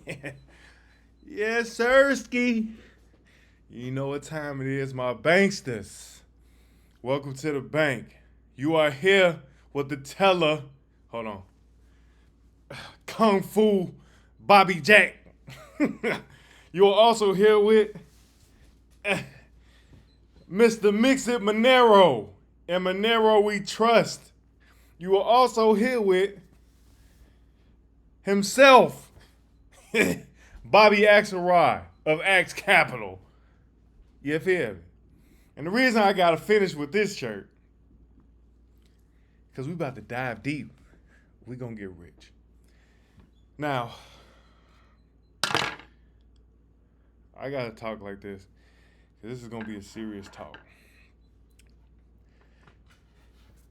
Yes, sirski. You know what time it is, my banksters. Welcome to the bank. You are here with the teller. Hold on. Kung Fu Bobby Jack. You are also here with Mr. Mix It Monero. And Monero we trust. You are also here with himself, Bobby Axelrod of Axe Capital. You feel me? And the reason I gotta finish with this shirt, because we about to dive deep. We gonna get rich. Now, I gotta talk like this, because this is gonna be a serious talk.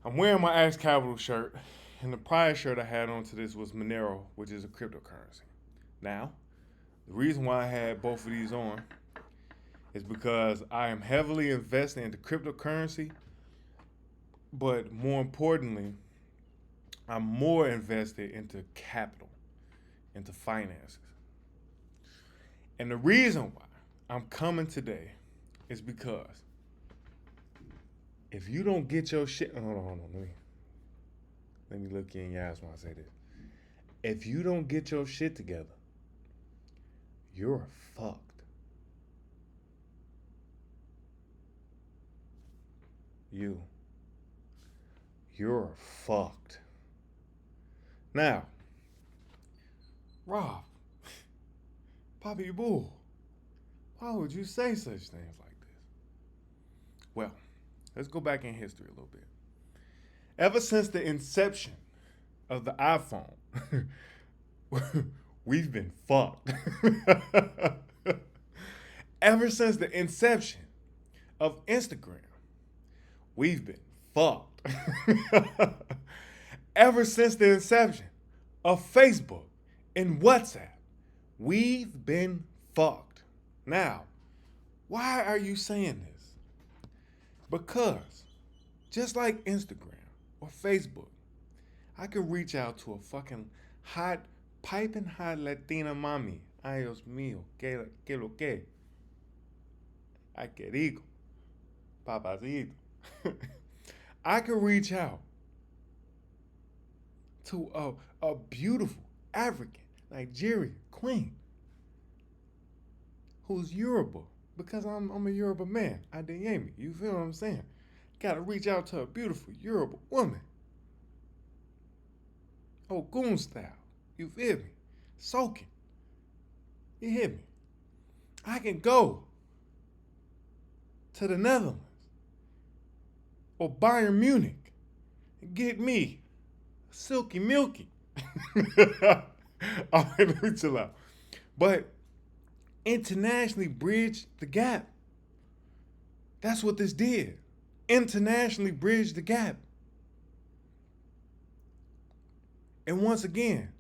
I'm wearing my Axe Capital shirt, and the prior shirt I had on to this was Monero, which is a cryptocurrency. Now, the reason why I had both of these on is because I am heavily invested into cryptocurrency, but more importantly, I'm more invested into capital, into finances. And the reason why I'm coming today is because if you don't get your shit, hold on, let me look you in your eyes when I say this. If you don't get your shit together, you're fucked. You're fucked. Now, Rob, Poppy Bull, why would you say such things like this? Well, let's go back in history a little bit. Ever since the inception of the iPhone, we've been fucked. Ever since the inception of Instagram, we've been fucked. Ever since the inception of Facebook and WhatsApp, we've been fucked. Now, why are you saying this? Because just like Instagram or Facebook, I could reach out to a fucking hot, piping hot Latina mommy. Ay, Dios mío, que lo que? Ay, que rico, papacito. I could reach out to a beautiful African, Nigerian queen who's Yoruba because I'm a Yoruba man. Adeyemi, you feel what I'm saying? Gotta reach out to a beautiful Yoruba woman. Ogun style. You feel me? Soaking. You hear me? I can go to the Netherlands or Bayern Munich and get me silky milky. All right, let me chill out. But internationally bridge the gap. That's what this did. Internationally bridge the gap. And once again,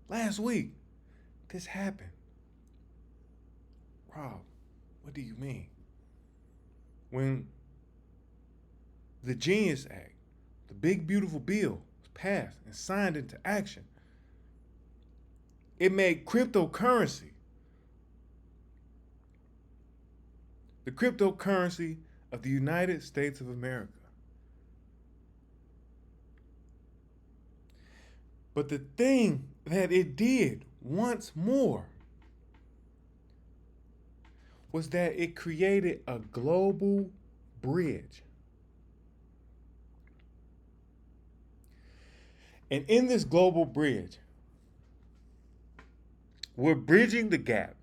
last week, this happened. Rob, what do you mean? When the Genius Act, the big beautiful bill, was passed and signed into action, it made cryptocurrency the cryptocurrency of the United States of America. But the thing that it did once more was that it created a global bridge. And in this global bridge, we're bridging the gap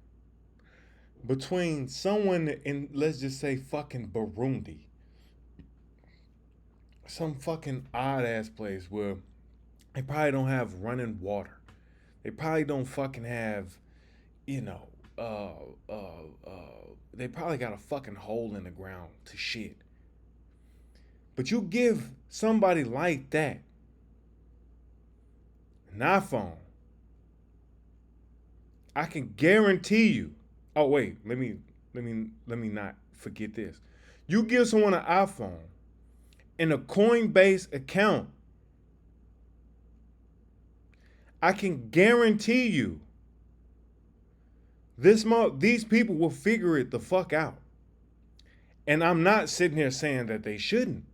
between someone in, let's just say, fucking Burundi, some fucking odd ass place where they probably don't have running water. They probably don't fucking have, you know, they probably got a fucking hole in the ground to shit. But you give somebody like that an iPhone, I can guarantee you. Oh wait, let me not forget this. You give someone an iPhone and a Coinbase account, I can guarantee you These people will figure it the fuck out. And I'm not sitting here saying that they shouldn't.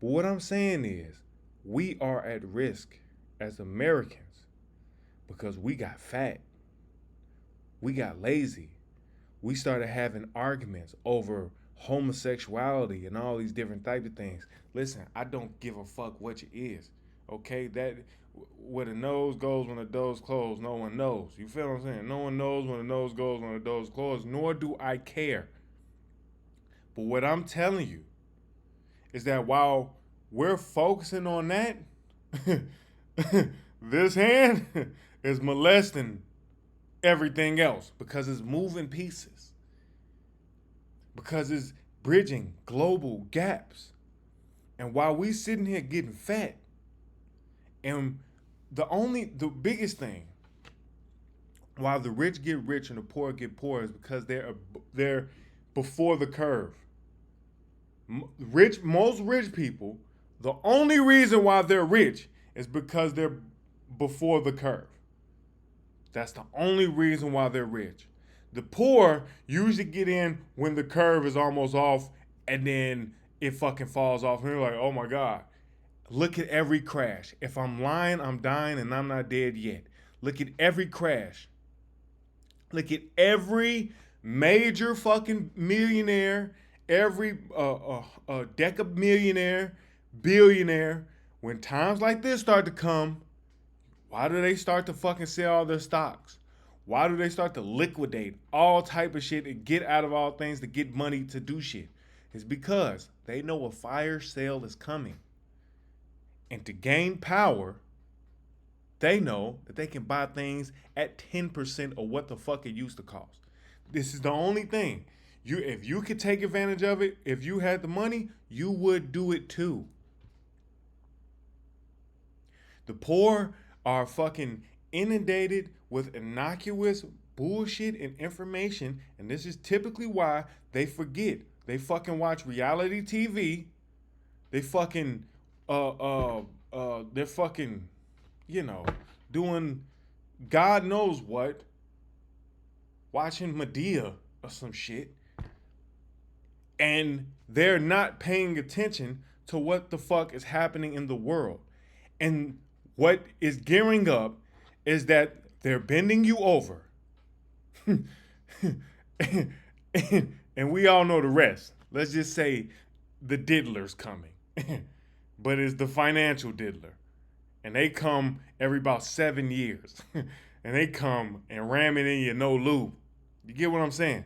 But what I'm saying is, we are at risk as Americans because we got fat. We got lazy. We started having arguments over homosexuality and all these different types of things. Listen, I don't give a fuck what it is. Okay? That where the nose goes when the door's closed, no one knows. You feel what I'm saying? No one knows when the nose goes when the door's closed, nor do I care. But what I'm telling you is that while we're focusing on that, this hand is molesting everything else because it's moving pieces, because it's bridging global gaps. And while we sitting here getting fat, and the biggest thing, while the rich get rich and the poor get poor, is because they're before the curve. Most rich people, the only reason why they're rich is because they're before the curve. That's the only reason why they're rich. The poor usually get in when the curve is almost off and then it fucking falls off. And they're like, oh my God. Look at every crash. If I'm lying, I'm dying, and I'm not dead yet. Look at every crash. Look at every major fucking millionaire, every deca millionaire, billionaire. When times like this start to come, why do they start to fucking sell all their stocks? Why do they start to liquidate all type of shit and get out of all things to get money to do shit? It's because they know a fire sale is coming. And to gain power, they know that they can buy things at 10% of what the fuck it used to cost. This is the only thing. If you could take advantage of it, if you had the money, you would do it too. The poor are fucking inundated with innocuous bullshit and information, and this is typically why they forget. They fucking watch reality TV. They fucking they're fucking, doing God knows what, watching Medea or some shit, and they're not paying attention to what the fuck is happening in the world. And what is gearing up is that they're bending you over. and we all know the rest. Let's just say the diddler's coming. But it's the financial diddler. And they come every about 7 years. And they come and ram it in you no lube. You get what I'm saying?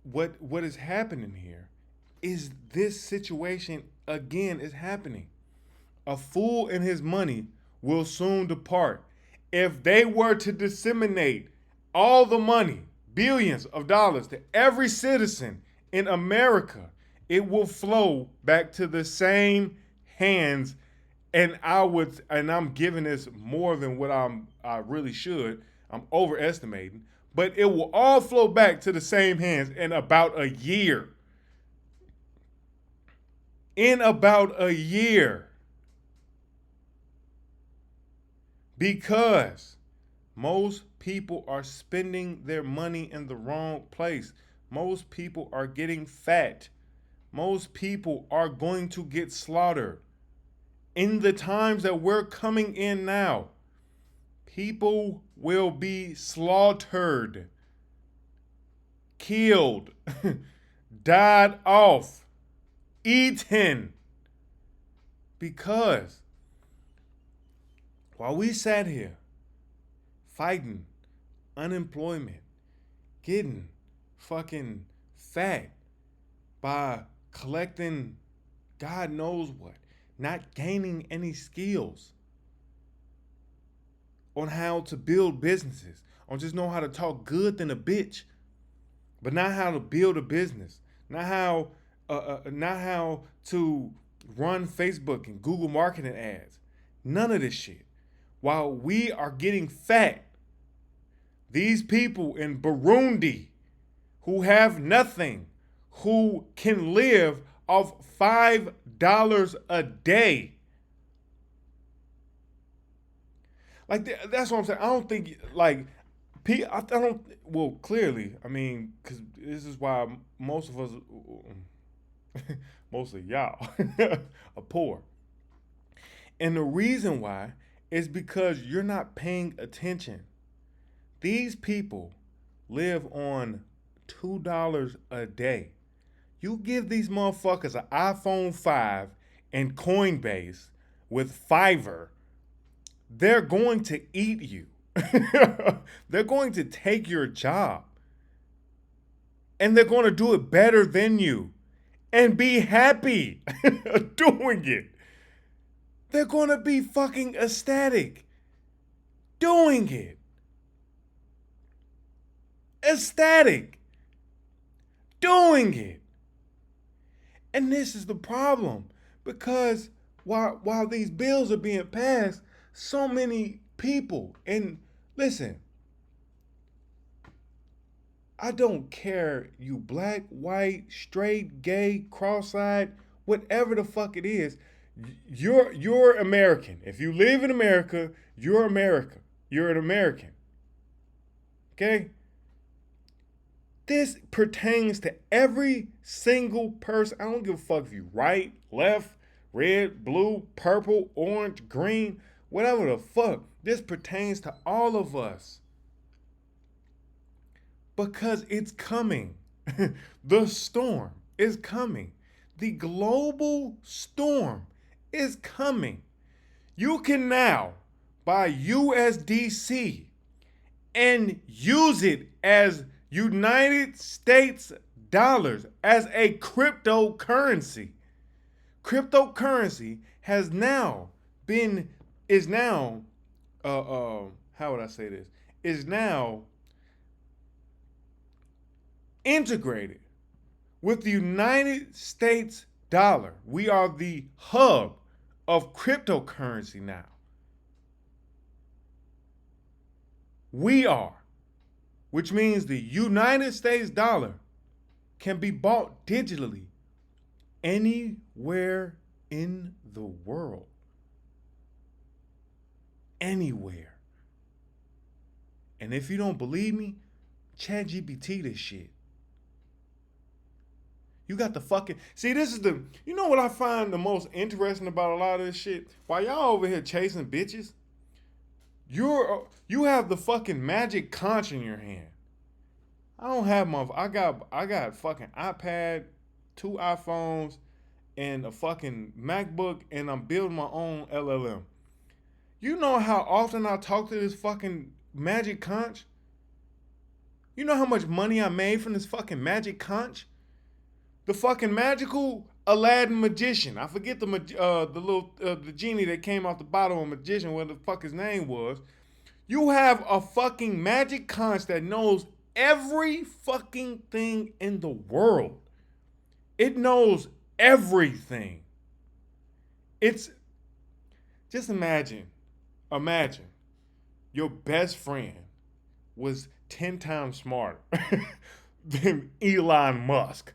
What is happening here is this situation again is happening. A fool and his money will soon depart. If they were to disseminate all the money, billions of dollars, to every citizen in America, it will flow back to the same hands. And I'm giving this more than what I really should. I'm overestimating, but it will all flow back to the same hands in about a year. In about a year. Because most people are spending their money in the wrong place. Most people are getting fat. Most people are going to get slaughtered. In the times that we're coming in now, people will be slaughtered, killed, died off, eaten. Because while we sat here fighting unemployment, getting fucking fat by collecting God knows what, not gaining any skills on how to build businesses, on just know how to talk good than a bitch, but not how to build a business, not how to run Facebook and Google marketing ads, none of this shit. While we are getting fat, these people in Burundi who have nothing, who can live off $5 a day. Like, that's what I'm saying. I don't think, like, I don't. Well, clearly, I mean, because this is why most of us, mostly y'all, are poor. And the reason why is because you're not paying attention. These people live on $2 a day. You give these motherfuckers an iPhone 5 and Coinbase with Fiverr, they're going to eat you. They're going to take your job. And they're going to do it better than you and be happy doing it. They're going to be fucking ecstatic doing it. Ecstatic doing it. And this is the problem, because while these bills are being passed, so many people, and listen, I don't care you black, white, straight, gay, cross-eyed, whatever the fuck it is, you're American. If you live in America, you're America. You're an American. Okay? This pertains to every single person. I don't give a fuck if you right, left, red, blue, purple, orange, green, whatever the fuck. This pertains to all of us. Because it's coming. The storm is coming. The global storm is coming. You can now buy USDC and use it as United States dollars, as a cryptocurrency. Cryptocurrency has now been, is now, how would I say this? Is now integrated with the United States dollar. We are the hub of cryptocurrency now. We are. Which means the United States dollar can be bought digitally anywhere in the world. Anywhere. And if you don't believe me, ChatGPT this shit. You got the fucking, see, this is the, you know what I find the most interesting about a lot of this shit? While y'all over here chasing bitches, you have the fucking magic conch in your hand. I don't have my, I got fucking iPad, 2 iPhones, and a fucking MacBook, and I'm building my own LLM. You know how often I talk to this fucking magic conch? You know how much money I made from this fucking magic conch? The fucking magical Aladdin magician. I forget the little the genie that came off the bottom of magician, what the fuck his name was. You have a fucking magic conch that knows every fucking thing in the world. It knows everything. It's, just imagine your best friend was 10 times smarter than Elon Musk.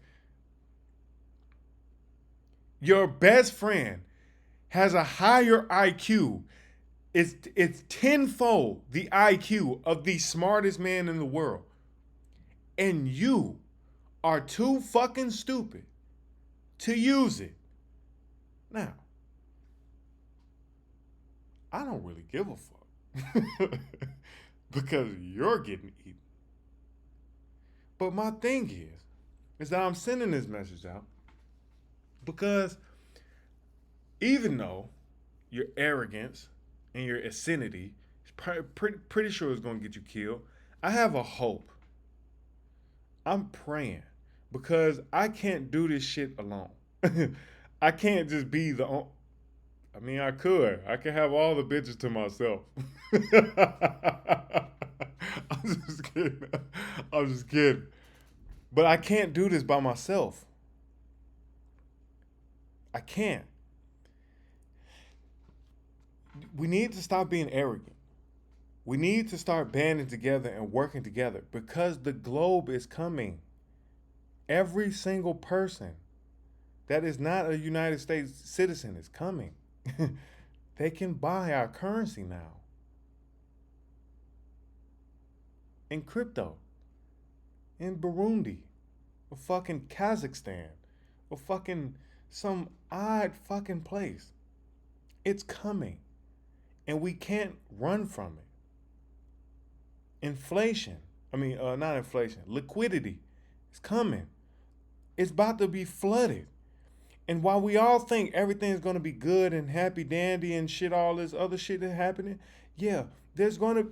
Your best friend has a higher IQ. It's tenfold the IQ of the smartest man in the world. And you are too fucking stupid to use it. Now, I don't really give a fuck because you're getting eaten. But my thing is that I'm sending this message out because even though your arrogance and your obscenity is pretty sure it's going to get you killed, I have a hope. I'm praying because I can't do this shit alone. I can't just be the only. I mean, I could. I could have all the bitches to myself. I'm just kidding. I'm just kidding. But I can't do this by myself. I can't. We need to stop being arrogant. We need to start banding together and working together because the globe is coming. Every single person that is not a United States citizen is coming. They can buy our currency now. in crypto in Burundi or fucking Kazakhstan or fucking some odd fucking place. It's coming and we can't run from it. Inflation, not inflation, liquidity is coming. It's about to be flooded. And while we all think everything's going to be good and happy dandy and shit, all this other shit that's happening, yeah, there's going to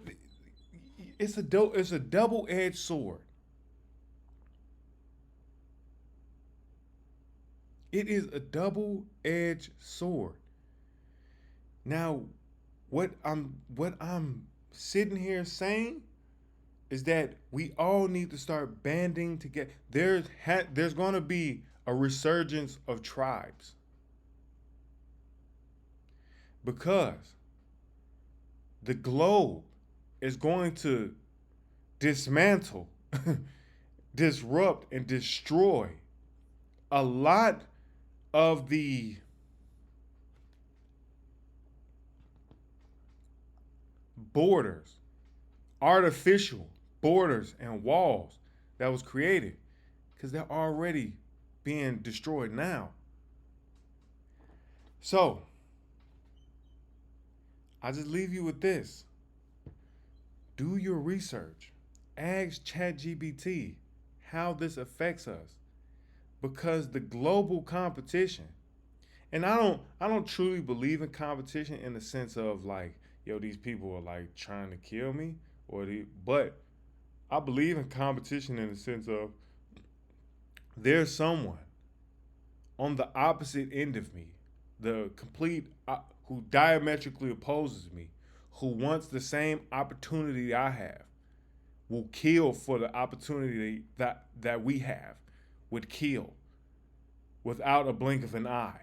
it's a double-edged sword. It is a double-edged sword. Now, what I'm sitting here saying is that we all need to start banding together. There's going to be a resurgence of tribes because the globe is going to dismantle, disrupt, and destroy a lot of the borders, artificial borders and walls that was created because they're already being destroyed now. So, I just leave you with this. Do your research. Ask ChatGPT how this affects us. Because the global competition, and I don't truly believe in competition in the sense of like, yo, these people are like trying to kill me but I believe in competition in the sense of there's someone on the opposite end of me, the complete who diametrically opposes me, who wants the same opportunity I have, will kill for the opportunity that we have, would kill without a blink of an eye,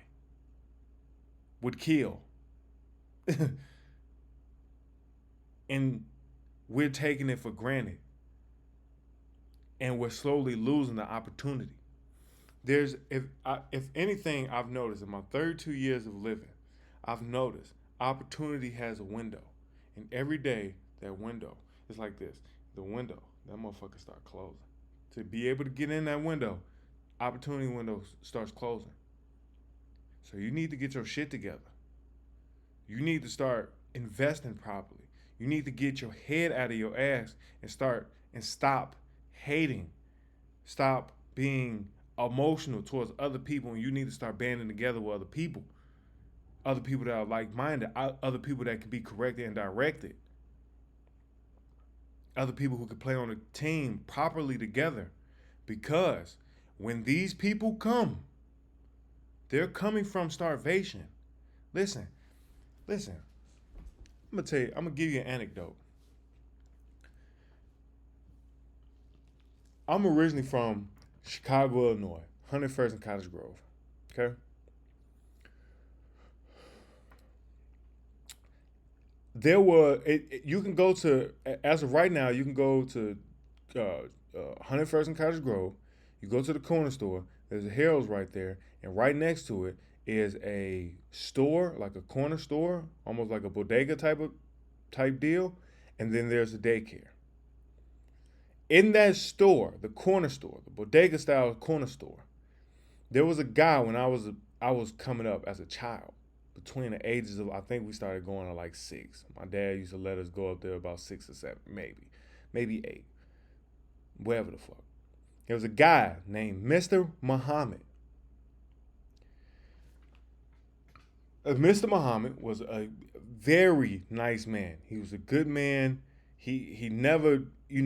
would kill. And we're taking it for granted. And we're slowly losing the opportunity. If anything, I've noticed in my 32 years of living, I've noticed opportunity has a window. And every day, that window is like this. The window, that motherfucker start closing. To be able to get in that window, opportunity window starts closing. So you need to get your shit together. You need to start investing properly. You need to get your head out of your ass and stop hating. Stop being emotional towards other people, and you need to start banding together with other people. Other people that are like-minded, other people that can be corrected and directed. Other people who can play on a team properly together. Because when these people come, they're coming from starvation. Listen. I'm gonna give you an anecdote. I'm originally from Chicago, Illinois, 101st and Cottage Grove. Okay? You can go to, as of right now, you can go to 101st and Cottage Grove. You go to the corner store. There's a Harold's right there. And right next to it is a store, like a corner store, almost like a bodega type deal. And then there's a daycare. In that store, the corner store, the bodega style corner store, there was a guy when I was coming up as a child, between the ages of, I think we started going at like 6. My dad used to let us go up there about 6 or 7, maybe 8, whatever the fuck. There was a guy named Mr. Muhammad. Mr. Muhammad was a very nice man. He was a good man. He never, he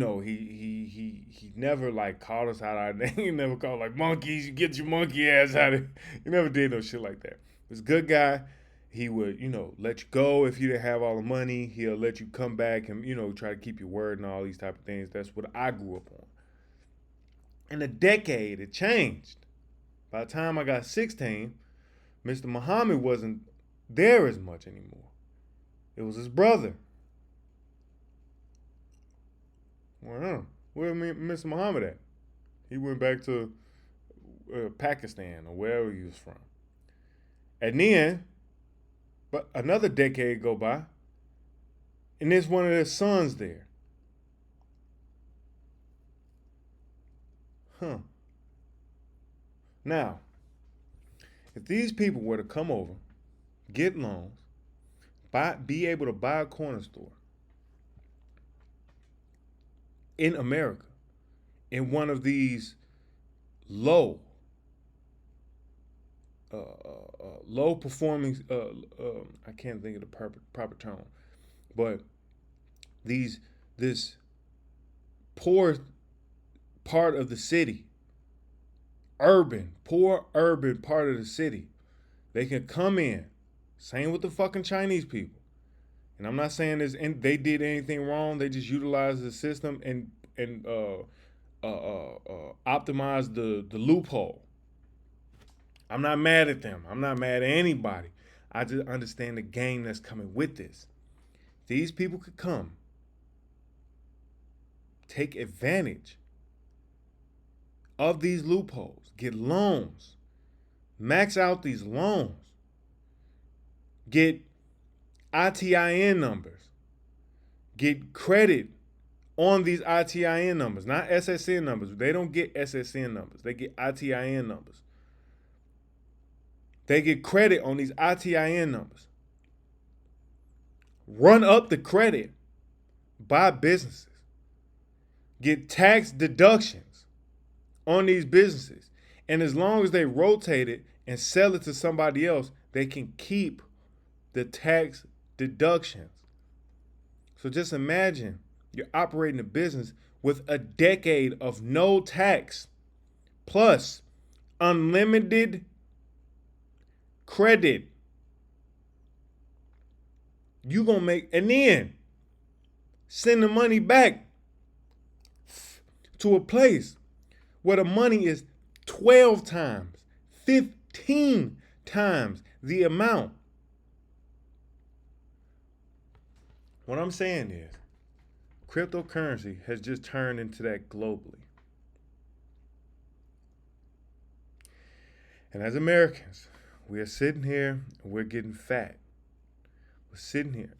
never like called us out our name. He never called like monkeys. You get your monkey ass out of. He never did no shit like that. He was a good guy. He would, let you go if you didn't have all the money. He'll let you come back and, try to keep your word and all these type of things. That's what I grew up on. In a decade, it changed. By the time I got 16, Mr. Muhammad wasn't there as much anymore. It was his brother. Well, where Mr. Muhammad at? He went back to Pakistan or wherever he was from. And then, but another decade go by, and there's one of their sons there. Huh. Now, if these people were to come over, get loans, be able to buy a corner store in America, in one of these low, low performing, I can't think of the proper term, but this poor part of the city, poor urban part of the city, they can come in. Same with the fucking Chinese people. And I'm not saying they did anything wrong. They just utilized the system and optimized the loophole. I'm not mad at them. I'm not mad at anybody. I just understand the game that's coming with this. These people could come, take advantage of these loopholes, get loans, max out these loans, get ITIN numbers, get credit on these ITIN numbers, not SSN numbers. They don't get SSN numbers, they get ITIN numbers. They get credit on these ITIN numbers. Run up the credit, buy businesses, get tax deductions on these businesses. And as long as they rotate it and sell it to somebody else, they can keep the tax deductions. So just imagine you're operating a business with a decade of no tax, plus unlimited credit. You gonna make, and then send the money back to a place where the money is 12 times, 15 times the amount. What I'm saying is, cryptocurrency has just turned into that globally. And as Americans, we are sitting here and we're getting fat. We're sitting here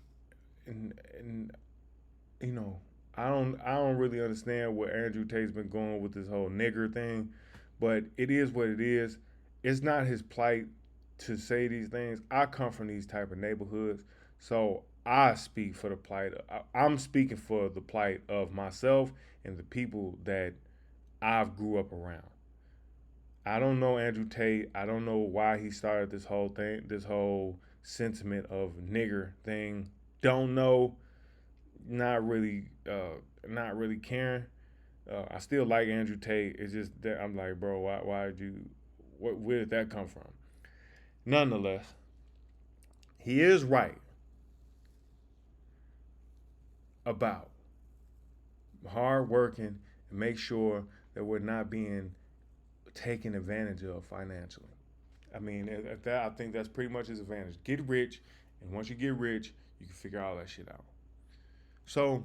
and you know, I don't really understand where Andrew Tate's been going with this whole nigger thing, but it is what it is. It's not his plight to say these things. I come from these type of neighborhoods, so I speak for the plight. I'm speaking for the plight of myself and the people that I've grew up around. I don't know Andrew Tate. I don't know why he started this whole thing, this whole sentiment of nigger thing. Don't know. Not really caring. I still like Andrew Tate. It's just that I'm like, bro, why did you? Where did that come from? Nonetheless, he is right about hard working and make sure that we're not being taken advantage of financially. I mean, I think that's pretty much his advantage. Get rich, and once you get rich, you can figure all that shit out. So,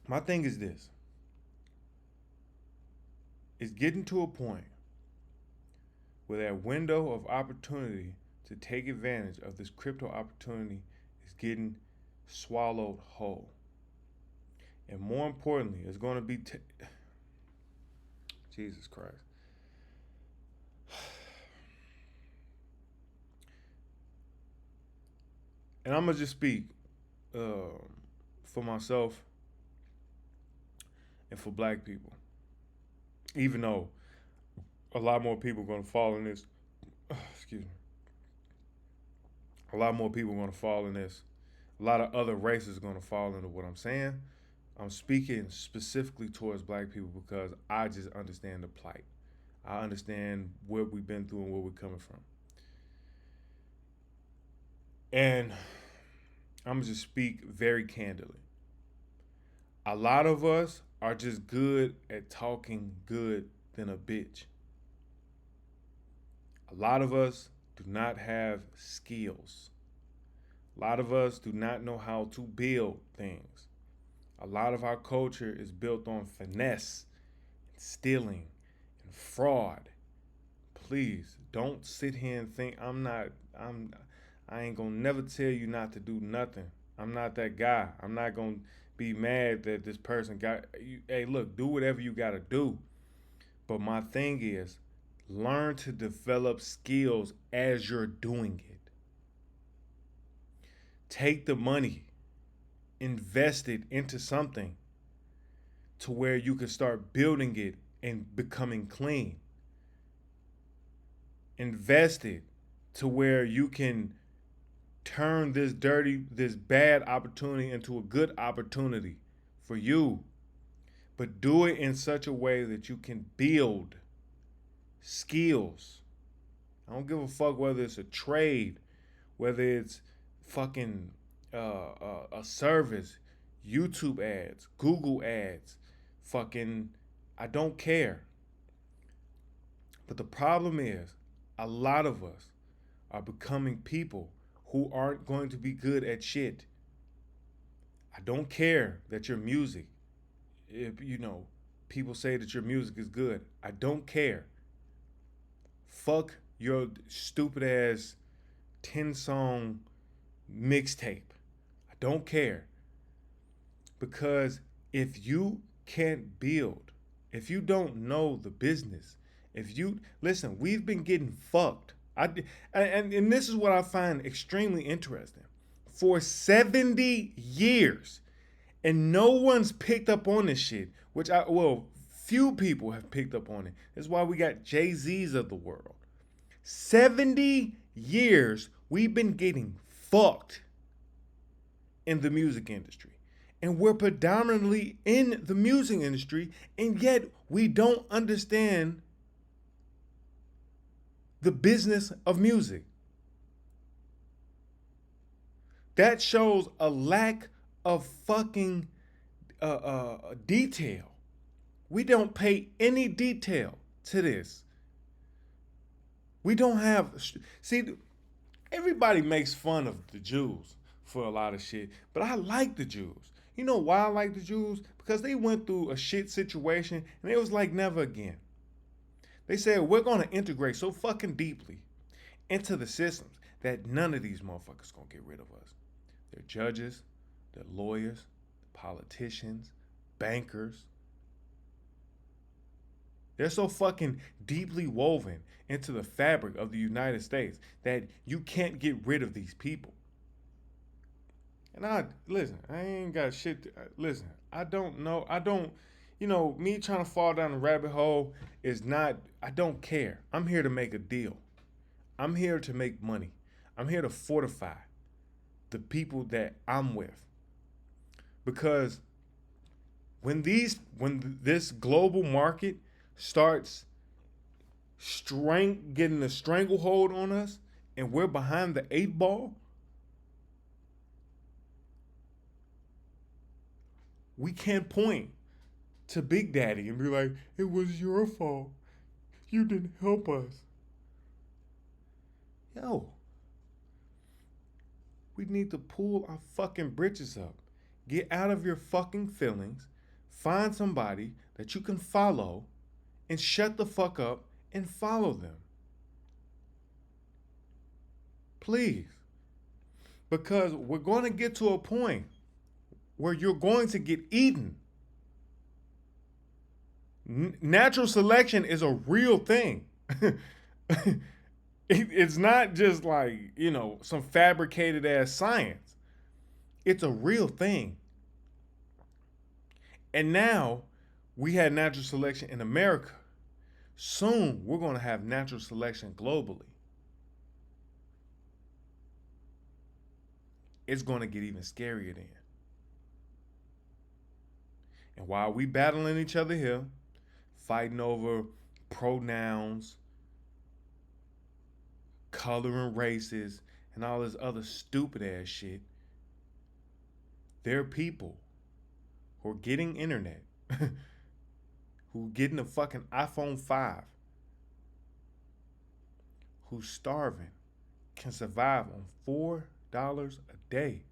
my thing is this. It's getting to a point where that window of opportunity to take advantage of this crypto opportunity is getting swallowed whole. And more importantly, it's going to be Jesus Christ. And I'm going to just speak for myself and for black people. Even though a lot more people are going to fall in this. Excuse me. A lot more people are going to fall in this. A lot of other races are going to fall into what I'm saying. I'm speaking specifically towards black people because I just understand the plight. I understand what we've been through and where we're coming from. And I'm going to just speak very candidly. A lot of us are just good at talking good than a bitch. A lot of us do not have skills. A lot of us do not know how to build things. A lot of our culture is built on finesse, and stealing, and fraud. Please don't sit here and think I ain't gonna never tell you not to do nothing. I'm not that guy. I'm not gonna be mad that this person got you. Hey, look, do whatever you gotta do. But my thing is, learn to develop skills as you're doing it. Take the money, invest it into something to where you can start building it and becoming clean. Invest it to where you can turn this bad opportunity into a good opportunity for you. But do it in such a way that you can build skills. I don't give a fuck whether it's a trade, whether it's fucking a service, YouTube ads, Google ads, fucking, I don't care. But the problem is, a lot of us are becoming people who aren't going to be good at shit. I don't care that your music, if people say that your music is good. I don't care. Fuck your stupid ass 10-song mixtape. I don't care. Because if you can't build, if you don't know the business, if you listen, we've been getting fucked. And this is what I find extremely interesting. For 70 years, and no one's picked up on this shit, few people have picked up on it. That's why we got Jay-Z's of the world. 70 years we've been getting fucked in the music industry. And we're predominantly in the music industry, and yet we don't understand the business of music. That shows a lack of fucking detail. We don't pay any detail to this. We don't have. See, everybody makes fun of the Jews for a lot of shit, but I like the Jews. You know why I like the Jews? Because they went through a shit situation and it was like never again. They said, we're going to integrate so fucking deeply into the systems that none of these motherfuckers going to get rid of us. They're judges, they're lawyers, politicians, bankers. They're so fucking deeply woven into the fabric of the United States that you can't get rid of these people. And I ain't got shit. Listen, I don't know. Me trying to fall down the rabbit hole is not, I don't care. I'm here to make a deal. I'm here to make money. I'm here to fortify the people that I'm with. Because when this global market starts getting a stranglehold on us and we're behind the 8 ball, we can't point to Big Daddy and be like, it was your fault. You didn't help us. Yo, we need to pull our fucking britches up. Get out of your fucking feelings. Find somebody that you can follow and shut the fuck up and follow them. Please. Because we're going to get to a point where you're going to get eaten. Natural selection is a real thing. It's not just like, some fabricated ass science. It's a real thing. And now we had natural selection in America. Soon we're going to have natural selection globally. It's going to get even scarier then. And while we battling each other here, fighting over pronouns, color and races, and all this other stupid ass shit, there are people who are getting internet, who getting a fucking iPhone 5, who's starving, can survive on $4 a day.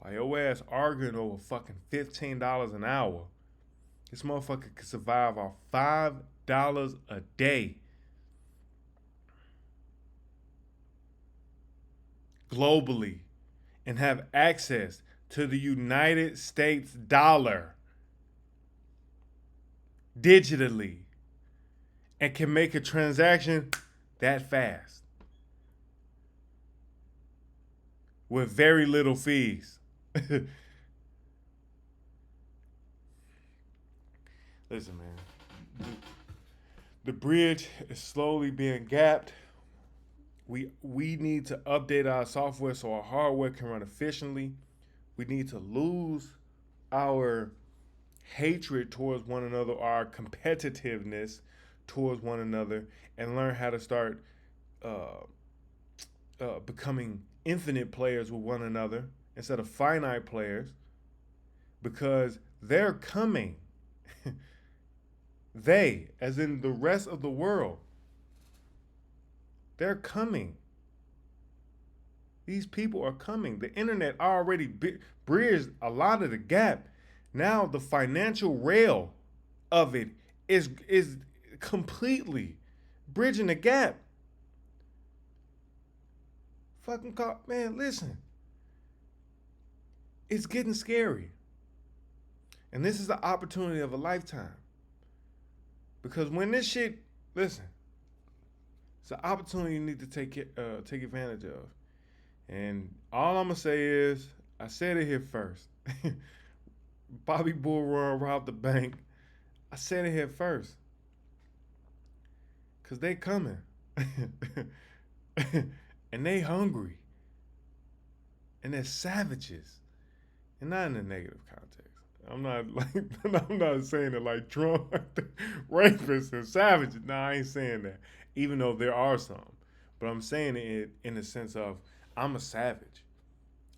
While your ass arguing over fucking $15 an hour, this motherfucker can survive off $5 a day. Globally, and have access to the United States dollar. digitally and can make a transaction that fast with very little fees. Listen, man, the bridge is slowly being gapped. We need to update our software so our hardware can run efficiently. We need to lose our hatred towards one another, our competitiveness towards one another, and learn how to start uh, becoming infinite players with one another instead of finite players, because they're coming. They, as in the rest of the world, they're coming. These people are coming. The internet already bridged a lot of the gap. Now the financial rail of it is completely bridging the gap. Fucking call, man. Listen, it's getting scary, and this is the opportunity of a lifetime. Because when this shit, listen, it's an opportunity you need to take advantage of. And all I'm gonna say is, I said it here first. Bobby Bull Run robbed the bank. I said it here first. Cause they coming. And they hungry. And they're savages. And not in a negative context. I'm not like I'm not saying it like Trump, rapists and savages. No, I ain't saying that. Even though there are some. But I'm saying it in the sense of I'm a savage.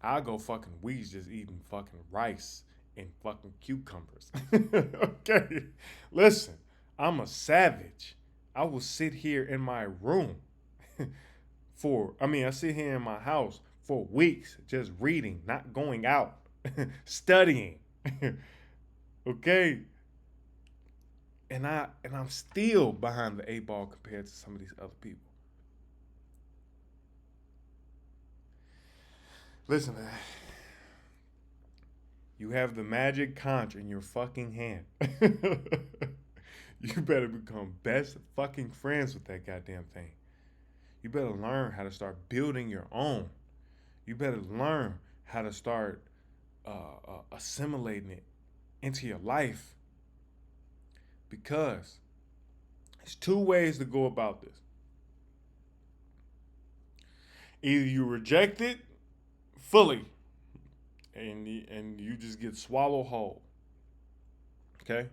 I go fucking weeks just eating fucking rice and fucking cucumbers. Okay. Listen, I'm a savage. I will sit here in my room I sit here in my house for weeks just reading, not going out, studying. Okay? And I'm still behind the eight ball compared to some of these other people. Listen, man. You have the magic conch in your fucking hand. You better become best fucking friends with that goddamn thing. You better learn how to start building your own. You better learn how to start assimilating it into your life, because there's two ways to go about this. Either you reject it fully and you just get swallowed whole. Okay?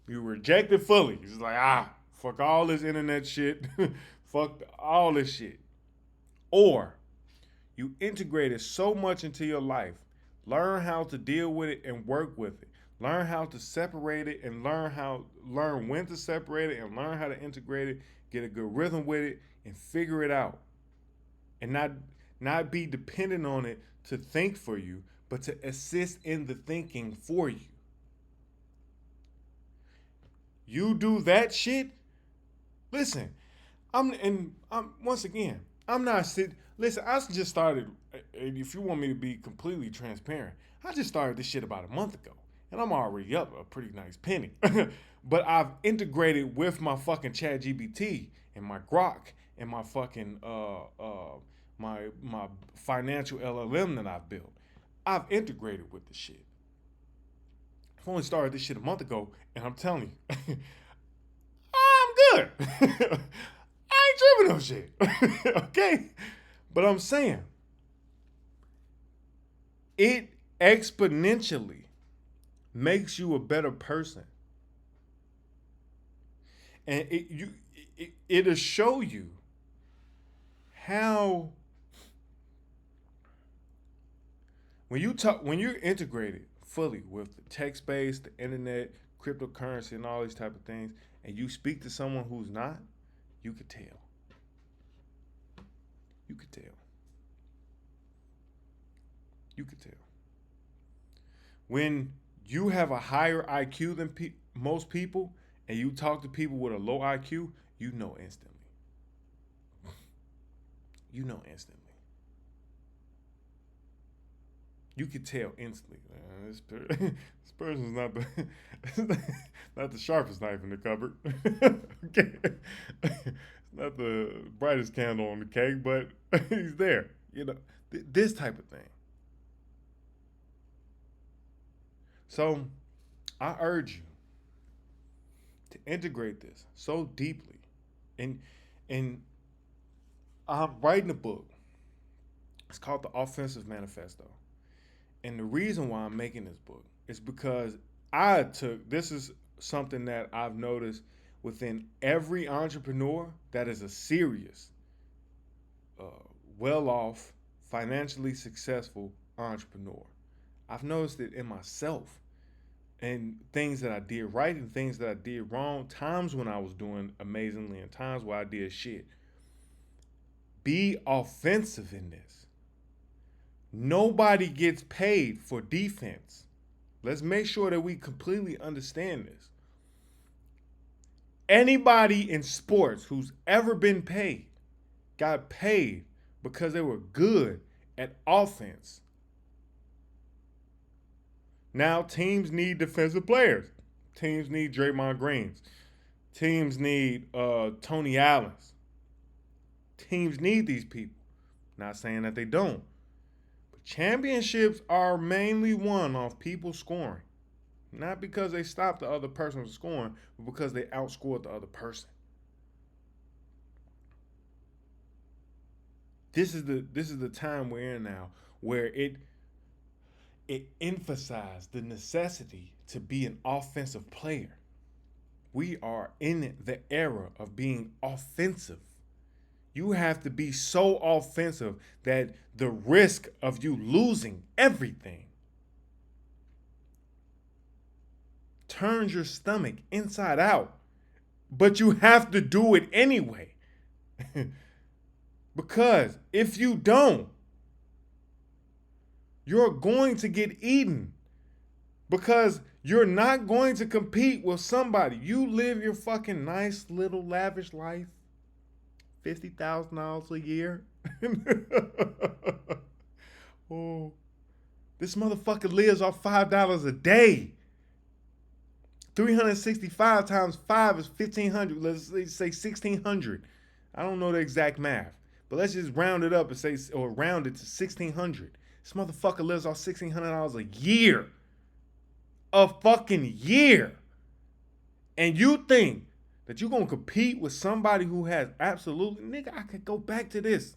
You reject it fully. It's like, fuck all this internet shit. Fuck all this shit. Or you integrate it so much into your life, learn how to deal with it and work with it. Learn how to separate it and learn when to separate it and learn how to integrate it, get a good rhythm with it and figure it out. And not be dependent on it to think for you, but to assist in the thinking for you. You do that shit. Listen, I'm once again, I'm not sitting. Listen, I just started. If you want me to be completely transparent, I just started this shit about a month ago, and I'm already up a pretty nice penny. But I've integrated with my fucking Chat GBT and my Grok and my fucking my financial LLM that I've built. I've integrated with the shit. I've only started this shit a month ago, and I'm telling you, I'm good. I ain't tripping no shit. Okay? But I'm saying, it exponentially makes you a better person. And it'll show you how when you're integrated fully with the tech space, the internet, cryptocurrency, and all these type of things, and you speak to someone who's not, you could tell. You could tell. You could tell. When you have a higher IQ than most people, and you talk to people with a low IQ, you know instantly. You know instantly. You could tell instantly. This person's not the not the sharpest knife in the cupboard. Okay. Not the brightest candle on the cake, but he's there. This type of thing. So I urge you to integrate this so deeply. And and I'm writing a book. It's called The Offensive Manifesto. And the reason why I'm making this book is because this is something that I've noticed within every entrepreneur that is a serious, uh, well off, financially successful entrepreneur. I've noticed it in myself and things that I did right and things that I did wrong, times when I was doing amazingly and times where I did shit. Be offensive in this. Nobody gets paid for defense. Let's make sure that we completely understand this. Anybody in sports who's ever been paid got paid because they were good at offense. Now teams need defensive players. Teams need Draymond Greens. Teams need Tony Allens. Teams need these people. Not saying that they don't. But championships are mainly won off people scoring. Not because they stopped the other person from scoring, but because they outscored the other person. This is the time we're in now where it emphasized the necessity to be an offensive player. We are in the era of being offensive. You have to be so offensive that the risk of you losing everything turns your stomach inside out. But you have to do it anyway. Because if you don't, you're going to get eaten. Because you're not going to compete with somebody. You live your fucking nice little lavish life. $50,000 a year. Oh, this motherfucker lives off $5 a day. 365 times 5 is 1,500. Let's say 1,600. I don't know the exact math, but let's just round it up and say, or round it to 1,600. This motherfucker lives off $1,600 a year. A fucking year. And you think that you're going to compete with somebody who has absolutely, nigga, I could go back to this.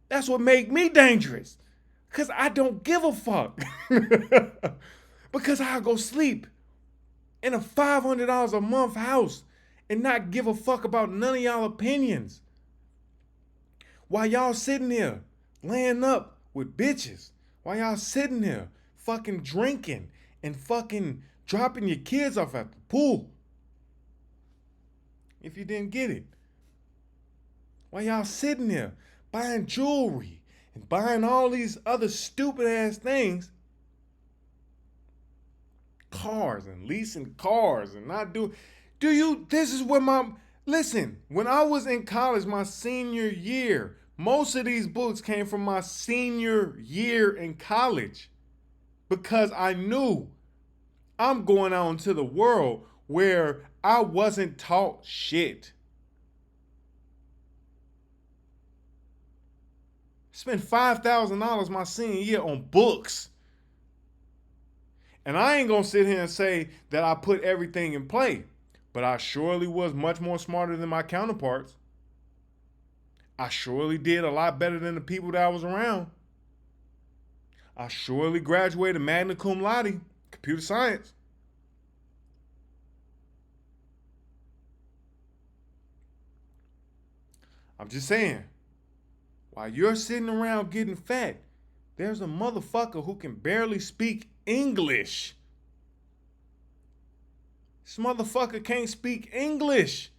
That's what made me dangerous. Because I don't give a fuck. Because I'll go sleep in a $500 a month house and not give a fuck about none of y'all opinions. While y'all sitting there laying up with bitches. While y'all sitting there fucking drinking and fucking dropping your kids off at the pool. If you didn't get it. While y'all sitting there buying jewelry and buying all these other stupid ass things. Cars and leasing cars and not this is what listen, when I was in college, my senior year, most of these books came from my senior year in college because I knew I'm going out into the world where I wasn't taught shit. Spent $5,000 my senior year on books. And I ain't gonna sit here and say that I put everything in play, but I surely was much more smarter than my counterparts. I surely did a lot better than the people that I was around. I surely graduated magna cum laude, computer science. I'm just saying, while you're sitting around getting fat, there's a motherfucker who can barely speak English. This motherfucker can't speak English.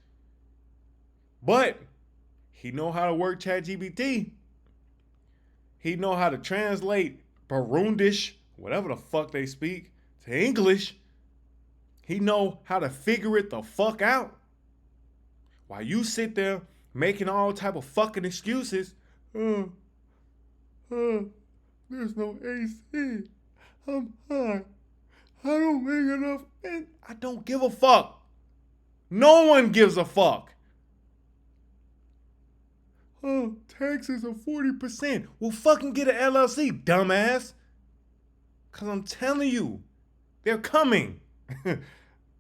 But he know how to work ChatGPT. He know how to translate Burundish, whatever the fuck they speak, to English. He know how to figure it the fuck out. While you sit there making all type of fucking excuses. There's no AC. I'm high. I don't make enough. And I don't give a fuck. No one gives a fuck. Taxes are 40%. Well, fucking get an LLC, dumbass. Because I'm telling you, they're coming.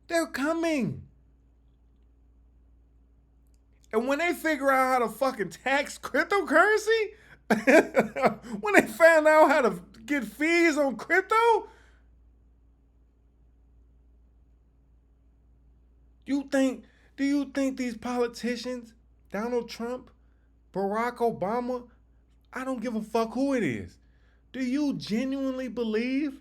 They're coming. And when they figure out how to fucking tax cryptocurrency, when they found out how to get fees on crypto, do you think these politicians, Donald Trump, Barack Obama, I don't give a fuck who it is. Do you genuinely believe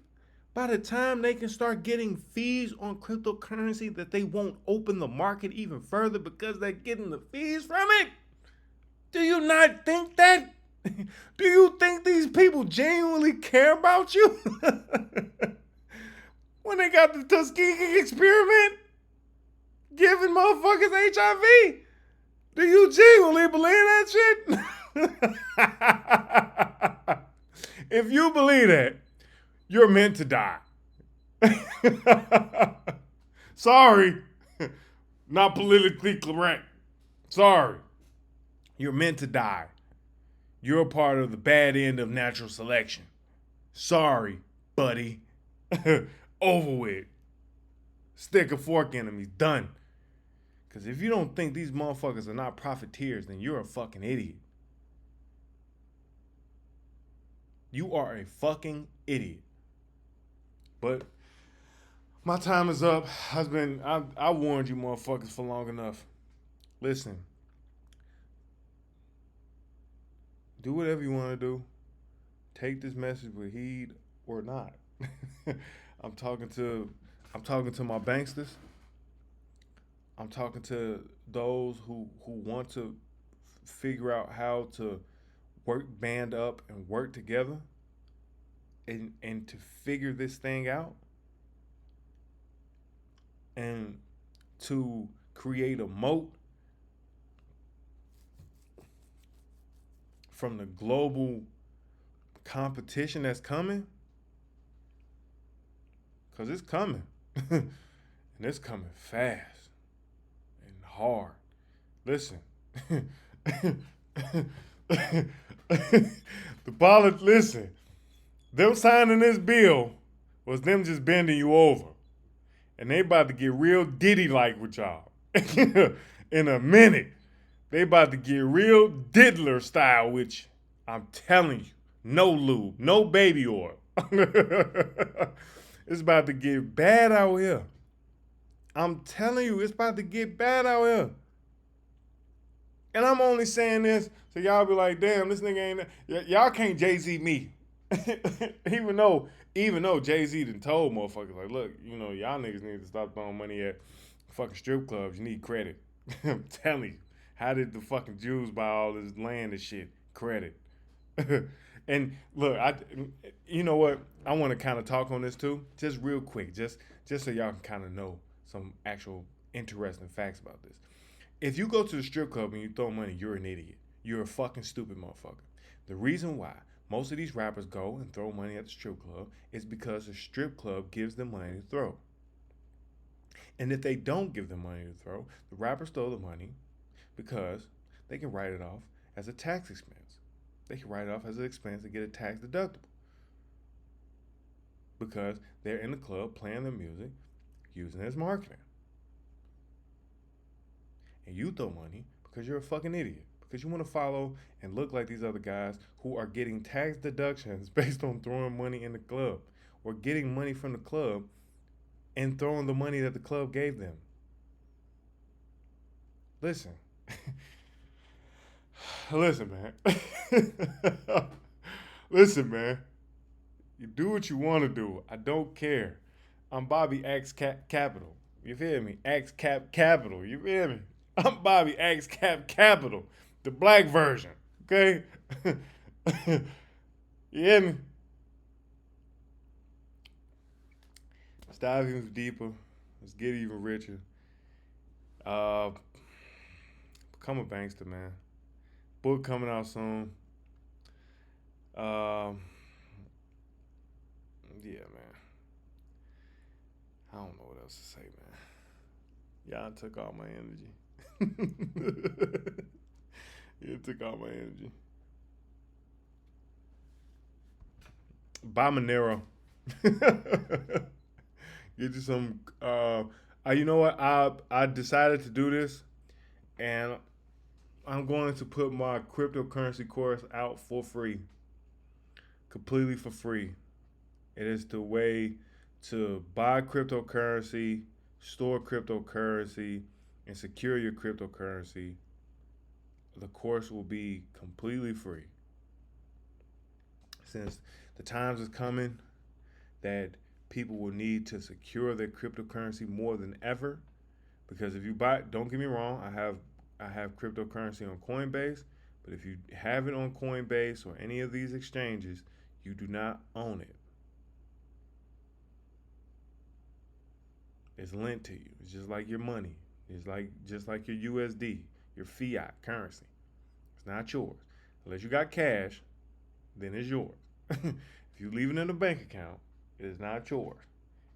by the time they can start getting fees on cryptocurrency that they won't open the market even further because they're getting the fees from it? Do you not think that? Do you think these people genuinely care about you? When they got the Tuskegee experiment giving motherfuckers HIV? Do you genuinely believe that shit? If you believe that, you're meant to die. Sorry. Not politically correct. Sorry. You're meant to die. You're a part of the bad end of natural selection. Sorry, buddy. Over with. Stick a fork in them. He's done. Because if you don't think these motherfuckers are not profiteers, then you're a fucking idiot. You are a fucking idiot. But my time is up. I warned you motherfuckers for long enough. Listen. Do whatever you want to do. Take this message with heed or not. I'm talking to my banksters. I'm talking to those who want to figure out how to band up and work together and to figure this thing out and to create a moat from the global competition that's coming, because it's coming. And it's coming fast and hard. Listen. Listen. Them signing this bill was them just bending you over. And they about to get real Diddy like with y'all. In a minute. They about to get real diddler style with you. I'm telling you. No lube. No baby oil. It's about to get bad out here. I'm telling you, it's about to get bad out here. And I'm only saying this so y'all be like, damn, this nigga ain't. Y'all can't Jay-Z me. even though Jay-Z done told motherfuckers, like, look, y'all niggas need to stop throwing money at fucking strip clubs. You need credit. I'm telling you. How did the fucking Jews buy all this land and shit? Credit. And look, you know what? I want to kind of talk on this too, just real quick, just so y'all can kind of know some actual interesting facts about this. If you go to the strip club and you throw money, you're an idiot. You're a fucking stupid motherfucker. The reason why most of these rappers go and throw money at the strip club is because the strip club gives them money to throw. And if they don't give them money to throw, the rappers throw the money because they can write it off as a tax expense. They can write it off as an expense to get a tax deductible. Because they're in the club playing their music, using it as marketing. And you throw money because you're a fucking idiot. Because you want to follow and look like these other guys who are getting tax deductions based on throwing money in the club. Or getting money from the club and throwing the money that the club gave them. Listen. Listen, man. Listen, man. You do what you want to do. I don't care. I'm Bobby Axe Capital. You feel me? Axe Cap Capital. You feel me? I'm Bobby Axe Cap Capital. The black version. Okay? You hear me? Let's dive even deeper. Let's get even richer. Become a bankster, man. Book coming out soon. Um, yeah, man. I don't know what else to say, man. Y'all took all my energy. It took all my energy. Buy Monero. Get you some. You know what? I decided to do this, and I'm going to put my cryptocurrency course out for free, completely for free. It is the way to buy cryptocurrency, store cryptocurrency, and secure your cryptocurrency. The course will be completely free. Since the times is coming that people will need to secure their cryptocurrency more than ever. Because if you buy, don't get me wrong, I have cryptocurrency on Coinbase, but if you have it on Coinbase or any of these exchanges, you do not own it. It's lent to you. It's just like your money. It's like just like your USD, your fiat currency. It's not yours. Unless you got cash, then it's yours. If you leave it in a bank account, it is not yours.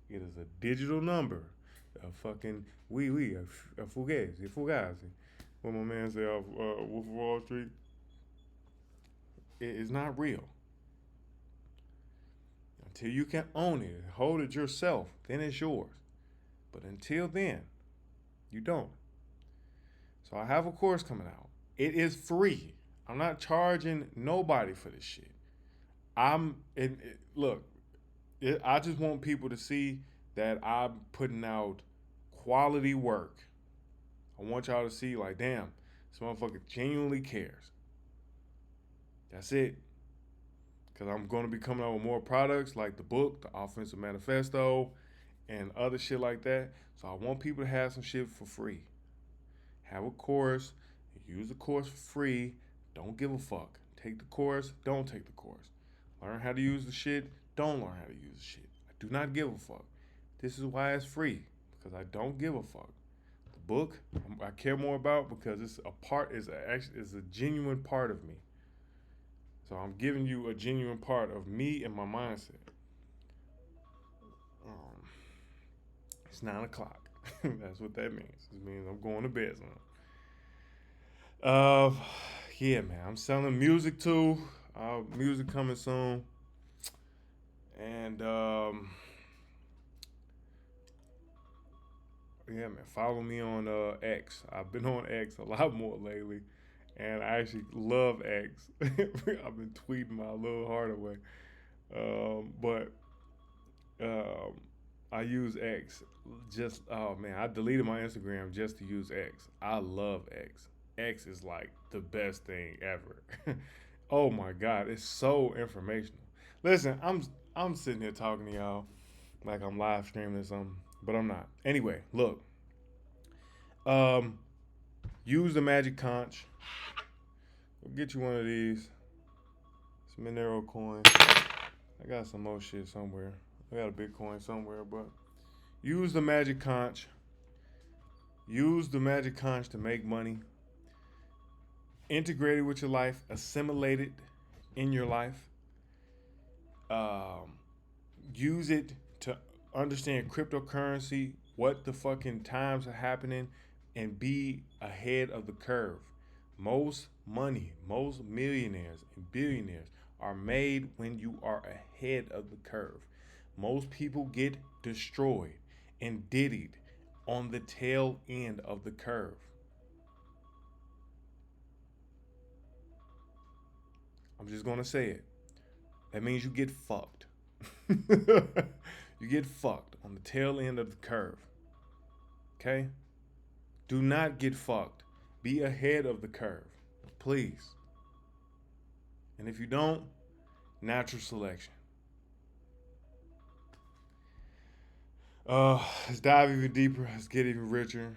It is a digital number. A fucking a fugazi. What my man said off Wolf of Wall Street. It is not real. Until you can own it, hold it yourself, then it's yours. But until then, you don't. So I have a course coming out. It is free. I'm not charging nobody for this shit. Look. I just want people to see that I'm putting out quality work. I want y'all to see, like, damn, this motherfucker genuinely cares. That's it. Because I'm going to be coming out with more products like the book, the Offensive Manifesto, and other shit like that. So I want people to have some shit for free. Have a course, use the course for free. Don't give a fuck. Take the course, don't take the course. Learn how to use the shit, don't learn how to use the shit. I do not give a fuck. This is why it's free, because I don't give a fuck. The book I care more about because it's a part is a genuine part of me. So I'm giving you a genuine part of me and my mindset. Um, it's 9 o'clock. That's what that means. It means I'm going to bed soon. Uh, yeah, man. I'm selling music too. Music coming soon. And yeah, man. Follow me on X. I've been on X a lot more lately, and I actually love X. I've been tweeting my little heart away. But um, I use X. Just oh man, I deleted my Instagram just to use X. I love X. X is like the best thing ever. Oh my god, it's so informational. Listen, I'm sitting here talking to y'all like I'm live streaming or something, but I'm not. Anyway, look. Um, use the magic conch. Go get you one of these. It's Monero coin. I got some more shit somewhere. I got a Bitcoin somewhere, but use the magic conch. Use the magic conch to make money. Integrate it with your life. Assimilate it in your life. Um, use it to understand cryptocurrency, what the fucking times are happening, and be ahead of the curve. Most money, most millionaires and billionaires are made when you are ahead of the curve. Most people get destroyed and diddied on the tail end of the curve. I'm just gonna say it. That means you get fucked. You get fucked on the tail end of the curve. Okay? Do not get fucked. Be ahead of the curve. Please. And if you don't, natural selection. Let's dive even deeper. Let's get even richer.